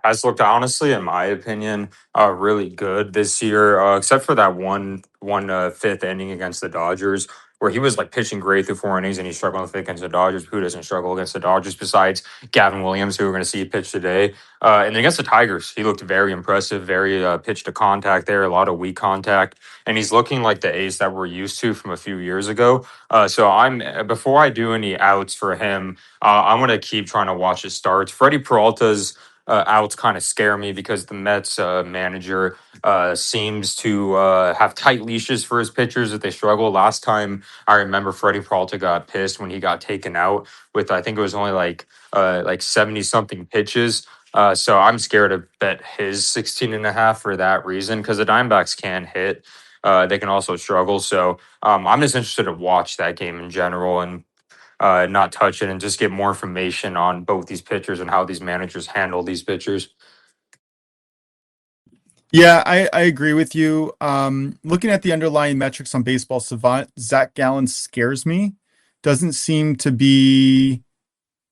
has looked honestly, in my opinion, really good this year, except for that one fifth inning against the Dodgers, where he was like pitching great through 4 innings and he struggled with it against the Dodgers. Who doesn't struggle against the Dodgers besides Gavin Williams, who we're going to see pitch today? And then against the Tigers, he looked very impressive, very pitch to contact there, a lot of weak contact, and he's looking like the ace that we're used to from a few years ago. So I'm before I do any outs for him. I'm going to keep trying to watch his starts. Freddie Peralta's outs kind of scare me because the Mets manager seems to have tight leashes for his pitchers if they struggle. Last time I remember Freddie Peralta got pissed when he got taken out with, I think it was only like 70 something pitches. So I'm scared to bet his 16 and a half for that reason because the Diamondbacks can hit. They can also struggle. So I'm just interested to watch that game in general and not touch it and just get more information on both these pitchers and how these managers handle these pitchers. Yeah, I agree with you. Looking at the underlying metrics on Baseball Savant, Zach Gallen scares me. Doesn't seem to be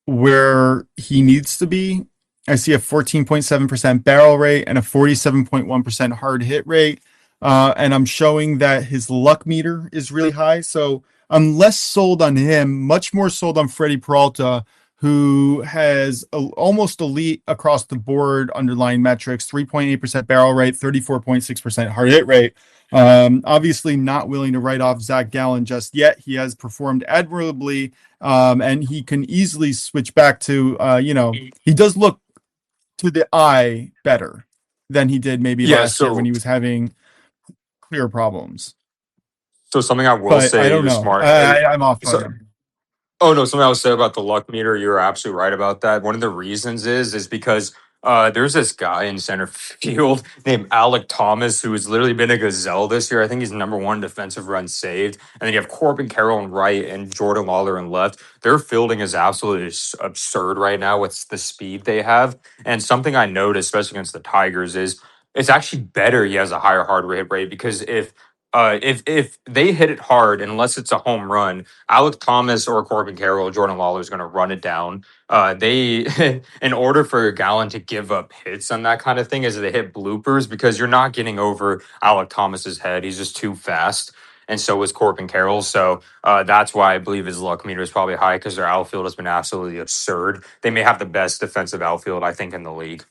where he needs to be. I see a 14.7% barrel rate and a 47.1% hard hit rate. And I'm showing that his luck meter is really high. So I'm less sold on him, much more sold on Freddie Peralta, who has almost elite across the board underlying metrics, 3.8% barrel rate, 34.6% hard hit rate. Obviously not willing to write off Zach Gallen just yet. He has performed admirably, and he can easily switch back to, he does look to the eye better than he did maybe Yeah, last year when so he was having clear problems. something I will But I say don't you're know. smart. I'm off on So him. Oh no, something I was say about the luck meter. You're absolutely right about that. One of the reasons is because there's this guy in center field named Alec Thomas who has literally been a gazelle this year. I think he's number one defensive run saved. And then you have Corbin Carroll in right and Jordan Lawler in left. Their fielding is absolutely absurd right now with the speed they have. And something I noticed, especially against the Tigers, is it's actually better he has a higher hard hit rate because if if they hit it hard, unless it's a home run, Alec Thomas or Corbin Carroll, Jordan Lawler is going to run it down. They in order for Gallen to give up hits on that kind of thing, is they hit bloopers because you're not getting over Alec Thomas's head. He's just too fast. And so was Corbin Carroll. So that's why I believe his luck meter is probably high because their outfield has been absolutely absurd. They may have the best defensive outfield, I think, in the league.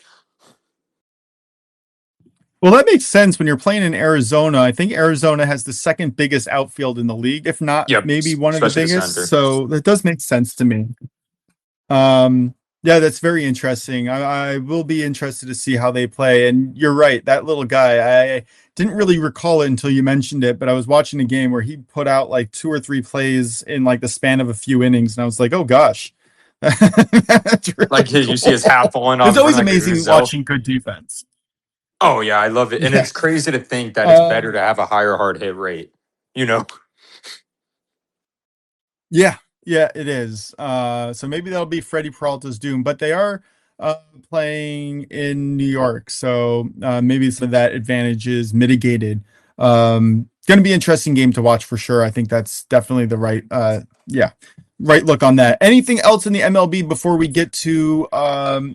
Well, that makes sense when you're playing in Arizona. I think Arizona has the second biggest outfield in the league, if not Yep, maybe one of the especially the biggest. center. So that does make sense to me. Yeah, that's very interesting. I will be interested to see how they play. And you're right, that little guy, I didn't really recall it until you mentioned it, but I was watching a game where he put out like 2 or 3 plays in like the span of a few innings, and I was like, oh gosh, that's Like really you see his cool. hat falling off It's in front always of like a amazing gazelle. watching good defense. Oh yeah, I love it, and Yeah. it's crazy to think that it's better Um, to have a higher hard hit rate. You know, Yeah, yeah, it is. So maybe that'll be Freddie Peralta's doom, but they are uh, playing in New York, so maybe some of that advantage is mitigated. Going to be an interesting game to watch for sure. I think that's definitely the right, yeah, right look on that. Anything else in the MLB before we get to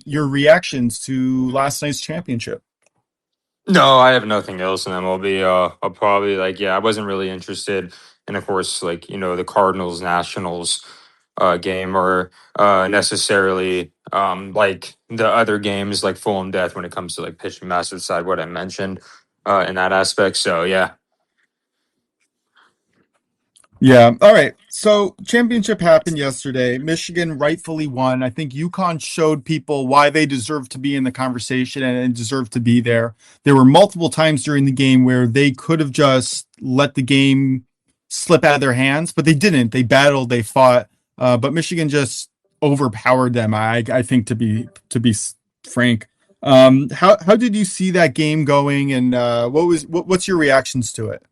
your reactions to last night's championship? no, I have nothing else in MLB. I'll probably like yeah, I wasn't really interested, and of course, like the Cardinals Nationals game or necessarily like the other games like full and death when it comes to like pitching massive side what I mentioned in that aspect. So yeah. Yeah. All right. So championship happened yesterday. Michigan rightfully won. I think UConn showed people why they deserve to be in the conversation and deserve to be there. There were multiple times during the game where they could have just let the game slip out of their hands, but they didn't. They battled, they fought, but Michigan just overpowered them. I think to be frank. How did you see that game going, and what's your reactions to it?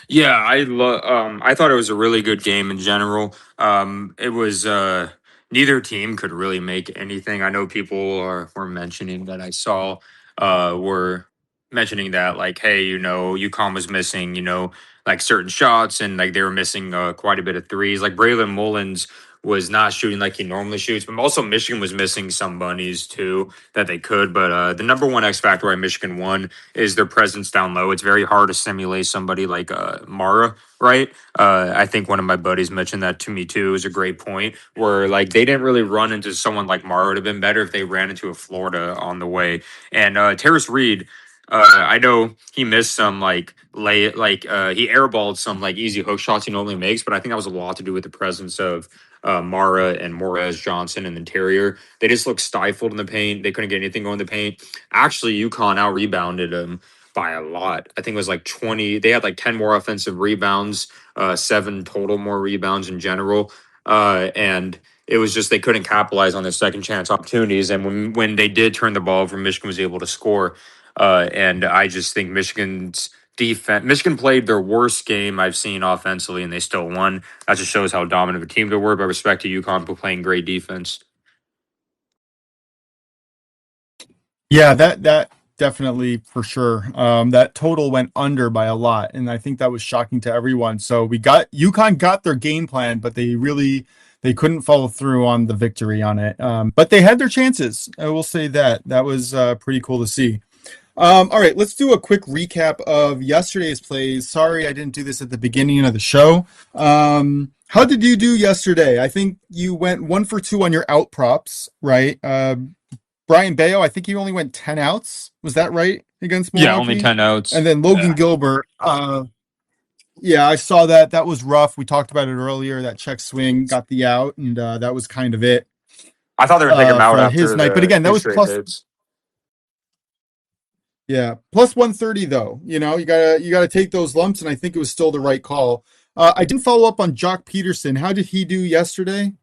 Yeah, I thought it was a really good game in general. It was neither team could really make anything. I know people were mentioning that I saw were mentioning that like, hey, UConn was missing, like certain shots and like they were missing quite a bit of threes. Like Braylon Mullins was not shooting like he normally shoots, but also Michigan was missing some bunnies too that they could. But the number one X factor why Michigan won is their presence down low. It's very hard to simulate somebody like Mara, right? I think one of my buddies mentioned that to me too. It was a great point where like they didn't really run into someone like Mara. It would have been better if they ran into a Florida on the way. And Terrace Reed, I know he missed some he airballed some like easy hook shots he normally makes, but I think that was a lot to do with the presence of Mara and Morez Johnson in the interior. They just looked stifled in the paint. They couldn't get anything going in the paint. Actually, UConn out rebounded them by a lot. I think it was like 20. They had like 10 more offensive rebounds, 7 total more rebounds in general. And it was just they couldn't capitalize on their second chance opportunities. And when they did turn the ball over, Michigan was able to score. And I just think Michigan's defense, Michigan played their worst game I've seen offensively, and they still won. That just shows how dominant of a team they were. But respect to UConn for playing great defense. Yeah, that definitely for sure. That total went under by a lot, and I think that was shocking to everyone. So we got UConn got their game plan, but they couldn't follow through on the victory on it. But they had their chances. I will say that was pretty cool to see. All right, let's do a quick recap of yesterday's plays. Sorry, I didn't do this at the beginning of the show. How did you do yesterday? I think you went 1 for 2 on your out props, right? Brian Bayo, I think he only went 10 outs. Was that right against Yeah, only Milwaukee? 10 outs. And then Logan Yeah. Gilbert, yeah, I saw that. That was rough. We talked about it earlier. That check swing got the out, and that was kind of it I thought they would take him out for his after night. But the again, that two was straight plus, hits. yeah, plus 130 though. You gotta take those lumps, and I think it was still the right call. I didn't follow up on Jock Peterson. How did he do yesterday?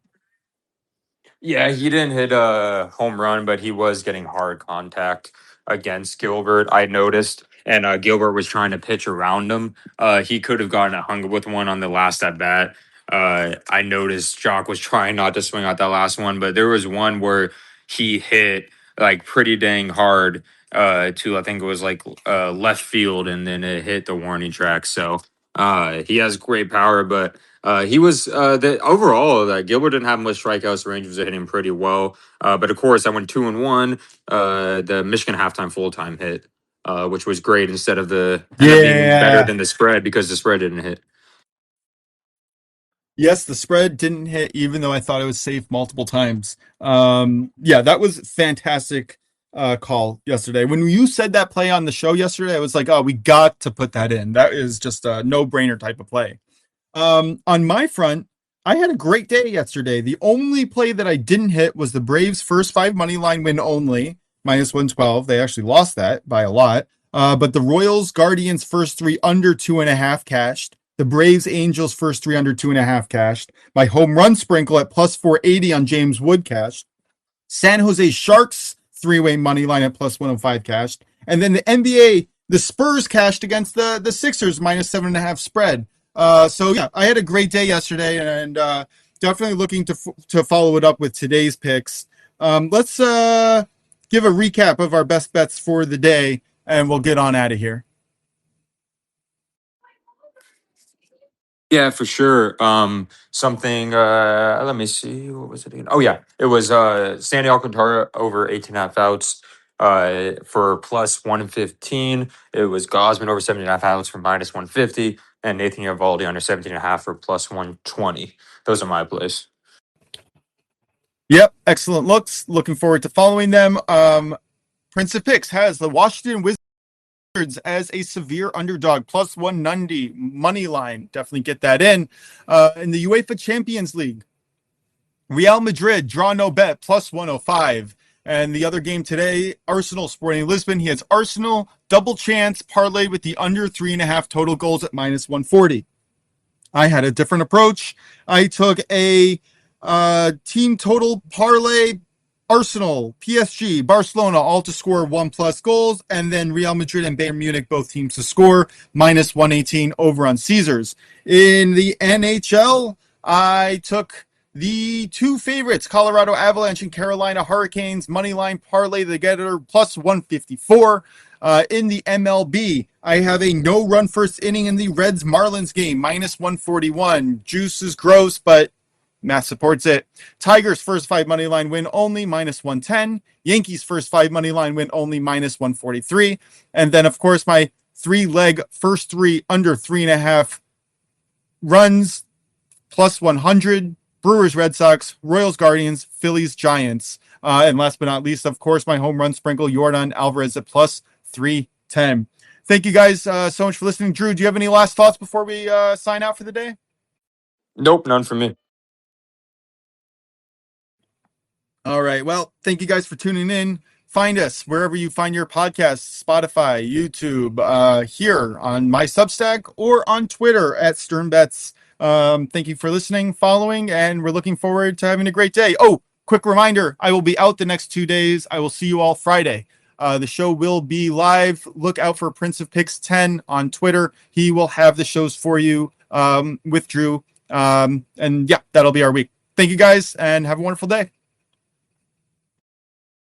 Yeah, he didn't hit a home run, but he was getting hard contact against Gilbert. I noticed, and Gilbert was trying to pitch around him. He could have gotten a hung with one on the last at bat. I noticed Jock was trying not to swing out that last one, but there was one where he hit like pretty dang hard to, I think it was like left field, and then it hit the warning track. So he has great power, but he was the overall Gilbert didn't have much strikeouts. The Rangers are hitting pretty well, but of course I went 2-1. The Michigan halftime full time hit, which was great instead of the end up being better Yeah. than the spread because the spread didn't hit. Yes, the spread didn't hit, even though I thought it was safe multiple times. Yeah, that was fantastic call yesterday. When you said that play on the show yesterday, I was like, oh, we got to put that in. That is just a no-brainer type of play. On my front, I had a great day yesterday. The only play that I didn't hit was the Braves' first 5 money line win only, -112. They actually lost that by a lot. But the Royals Guardians first 3 under 2.5 cashed. The Braves Angels first 3 under 2.5 cashed. My home run sprinkle at +480 on James Wood cashed. San Jose Sharks 3-way money line at +105 cashed. And then the NBA, the Spurs cashed against the Sixers -7.5 spread. So yeah, I had a great day yesterday, and definitely looking to follow it up with today's picks. Let's give a recap of our best bets for the day, and we'll get on out of here. Yeah, for sure. Something. Let me see. What was it again? Oh yeah, it was Sandy Alcantara over 18.5 outs. For +115. It was Gosman over 17.5 outs for -150, and Nathan Eovaldi under 17.5 for +120. Those are my plays. Yep, excellent looks. Looking forward to following them. Prince of Picks has the Washington Wizards as a severe underdog, +190 money line. Definitely get that in. In the UEFA Champions League, Real Madrid draw no bet, +105. And the other game today, Arsenal Sporting Lisbon. He has Arsenal double chance parlay with the under 3.5 total goals at -140. I had a different approach. I took a team total parlay, Arsenal, PSG, Barcelona, all to score 1+ goals, and then Real Madrid and Bayern Munich, both teams to score, -118 over on Caesars. In the NHL, I took the 2 favorites, Colorado Avalanche and Carolina Hurricanes, money line parlay together, +154. In the MLB, I have a no run first inning in the Reds Marlins game, -141. Juice is gross, but math supports it. Tigers first 5 money line win only, -110. Yankees first 5 money line win only, -143. And then, of course, my 3-leg first 3 under 3.5 runs, +100. Brewers, Red Sox, Royals, Guardians, Phillies, Giants. And last but not least, of course, my home run sprinkle, Yordan Alvarez at +310. Thank you guys so much for listening. Drew, do you have any last thoughts before we sign out for the day? Nope, none for me. All right. Well, thank you guys for tuning in. Find us wherever you find your podcasts, Spotify, YouTube, here on my Substack, or on Twitter at SternBets. Thank you for listening, following, and we're looking forward to having a great day. Oh, quick reminder, I will be out the next 2 days. I will see you all Friday. The show will be live. Look out for Prince of Picks 10 on Twitter. He will have the shows for you with Drew. And yeah, that'll be our week. Thank you guys, and have a wonderful day.